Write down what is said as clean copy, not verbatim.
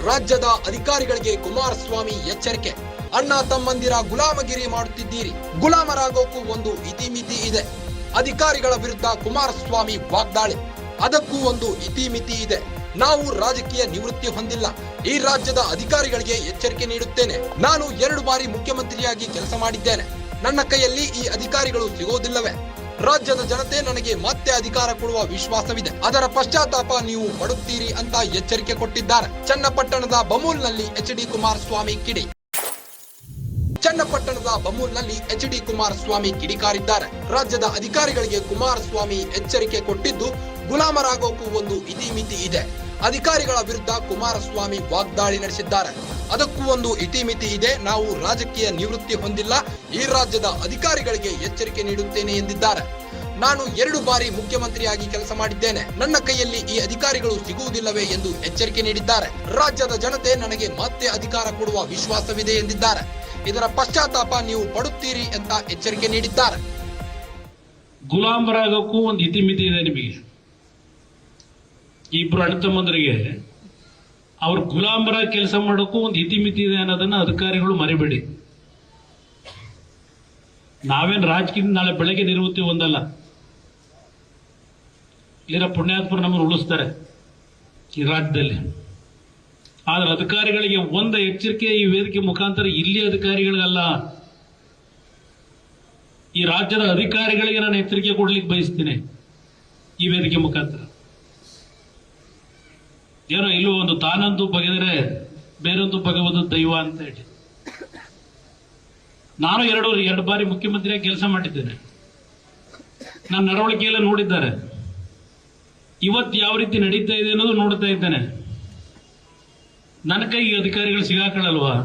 ರಾಜ್ಯದ ಅಧಿಕಾರಿಗಳಿಗೆ ಕುಮಾರಸ್ವಾಮಿ ಎಚ್ಚರಿಕೆ. ಅಣ್ಣ ತಮ್ಮಂದಿರ ಗುಲಾಮಗಿರಿ ಮಾಡುತ್ತಿದ್ದೀರಿ. ಗುಲಾಮರಾಗೋಕ್ಕೂ ಒಂದು ಇತಿಮಿತಿ ಇದೆ. ಅಧಿಕಾರಿಗಳ ವಿರುದ್ಧ ಕುಮಾರಸ್ವಾಮಿ ವಾಗ್ದಾಳಿ. ಅದಕ್ಕೂ ಒಂದು ಇತಿಮಿತಿ ಇದೆ. ನಾವು ರಾಜಕೀಯ ನಿವೃತ್ತಿ ಹೊಂದಿಲ್ಲ. ಈ ರಾಜ್ಯದ ಅಧಿಕಾರಿಗಳಿಗೆ ಎಚ್ಚರಿಕೆ ನೀಡುತ್ತೇನೆ. ನಾನು 2 ಬಾರಿ ಮುಖ್ಯಮಂತ್ರಿಯಾಗಿ ಕೆಲಸ ಮಾಡಿದ್ದೇನೆ. ನನ್ನ ಕೈಯಲ್ಲಿ ಈ ಅಧಿಕಾರಿಗಳು ಸಿಗೋದಿಲ್ಲವೇ? ರಾಜ್ಯದ ಜನತೆ ನನಗೆ ಮತ್ತೆ ಅಧಿಕಾರ ಕೊಡುವ ವಿಶ್ವಾಸವಿದೆ. ಅದರ ಪಶ್ಚಾತ್ತಾಪ ನೀವು ಪಡುತ್ತೀರಿ ಅಂತ ಎಚ್ಚರಿಕೆ ಕೊಟ್ಟಿದ್ದಾರೆ. ಚನ್ನಪಟ್ಟಣದ ಬಮೂಲ್ನಲ್ಲಿ ಎಚ್.ಡಿ. ಕುಮಾರಸ್ವಾಮಿ ಕಿಡಿ. ಚನ್ನಪಟ್ಟಣದ ಬಮೂಲ್ನಲ್ಲಿ ಎಚ್.ಡಿ. ಕುಮಾರಸ್ವಾಮಿ ಕಿಡಿಕಾರಿದ್ದಾರೆ. ರಾಜ್ಯದ ಅಧಿಕಾರಿಗಳಿಗೆ ಕುಮಾರಸ್ವಾಮಿ ಎಚ್ಚರಿಕೆ ಕೊಟ್ಟಿದ್ದು, ಗುಲಾಮರಾಗೋಕ್ಕೂ ಒಂದು ಇತಿಮಿತಿ ಇದೆ. ಅಧಿಕಾರಿಗಳ ವಿರುದ್ಧ ಕುಮಾರಸ್ವಾಮಿ ವಾಗ್ದಾಳಿ ನಡೆಸಿದ್ದಾರೆ. ಅದಕ್ಕೂ ಒಂದು ಇತಿಮಿತಿ ಇದೆ. ನಾವು ರಾಜಕೀಯ ನಿವೃತ್ತಿ ಹೊಂದಿಲ್ಲ. ಈ ರಾಜ್ಯದ ಅಧಿಕಾರಿಗಳಿಗೆ ಎಚ್ಚರಿಕೆ ನೀಡುತ್ತೇನೆ ಎಂದಿದ್ದಾರೆ. ನಾನು 2 ಬಾರಿ ಮುಖ್ಯಮಂತ್ರಿಯಾಗಿ ಕೆಲಸ ಮಾಡಿದ್ದೇನೆ. ನನ್ನ ಕೈಯಲ್ಲಿ ಈ ಅಧಿಕಾರಿಗಳು ಸಿಗುವುದಿಲ್ಲವೇ ಎಂದು ಎಚ್ಚರಿಕೆ ನೀಡಿದ್ದಾರೆ. ರಾಜ್ಯದ ಜನತೆ ನನಗೆ ಮತ್ತೆ ಅಧಿಕಾರ ಕೊಡುವ ವಿಶ್ವಾಸವಿದೆ ಎಂದಿದ್ದಾರೆ. ಇದರ ಪಶ್ಚಾತ್ತಾಪ ನೀವು ಪಡುತ್ತೀರಿ ಅಂತ ಎಚ್ಚರಿಕೆ ನೀಡಿದ್ದಾರೆ. ಗುಲಾಮರಾಗಕ್ಕೂ ಒಂದು ಇತಿಮಿತಿ ಇದೆ. ನಿಮಗೆ ಇಬ್ರು ಅಣ್ಣ ತಮ್ಮಂದರಿಗೆ ಅವ್ರ ಗುಲಾಮರ ಕೆಲಸ ಮಾಡೋಕ್ಕೂ ಒಂದು ಇತಿಮಿತಿ ಇದೆ ಅನ್ನೋದನ್ನ ಅಧಿಕಾರಿಗಳು ಮರಿಬೇಡಿ. ನಾವೇನು ರಾಜಕೀಯ ನಾಳೆ ಬೆಳಗ್ಗೆ ನಿವೃತ್ತಿ ಹೊಂದಲ್ಲ. ಇಲ್ಲಿರೋ ಪುಣ್ಯಾತ್ಮರು ನಮ್ಮನ್ನು ಉಳಿಸ್ತಾರೆ ಈ ರಾಜ್ಯದಲ್ಲಿ. ಆದ್ರೆ ಅಧಿಕಾರಿಗಳಿಗೆ ಒಂದು ಎಚ್ಚರಿಕೆ ಈ ವೇದಿಕೆ ಮುಖಾಂತರ ಇಲ್ಲಿ ಅಧಿಕಾರಿಗಳಿಗಲ್ಲ, ಈ ರಾಜ್ಯದ ಅಧಿಕಾರಿಗಳಿಗೆ ನಾನು ಎಚ್ಚರಿಕೆ ಕೊಡ್ಲಿಕ್ಕೆ ಬಯಸ್ತೀನಿ ಈ ವೇದಿಕೆ ಮುಖಾಂತರ. ಏನೋ ಇಲ್ಲೂ ಒಂದು ತಾನಂತೂ ಬಗೆದರೆ ಬೇರೊಂದು ಬಗೆವುದು ದೈವ ಅಂತ ಹೇಳಿ. ನಾನು 2 ಬಾರಿ ಮುಖ್ಯಮಂತ್ರಿಯಾಗಿ ಕೆಲಸ ಮಾಡಿದ್ದೇನೆ. ನನ್ನ ನಡವಳಿಕೆಯೆಲ್ಲ ನೋಡಿದ್ದಾರೆ. ಇವತ್ತು ಯಾವ ರೀತಿ ನಡೀತಾ ಇದೆ ಅನ್ನೋದು ನೋಡ್ತಾ ಇದ್ದೇನೆ. ನನ್ನ ಕೈಗೆ ಅಧಿಕಾರಿಗಳು ಸಿಗಾಕೊಳ್ಳಲ್ವಾ?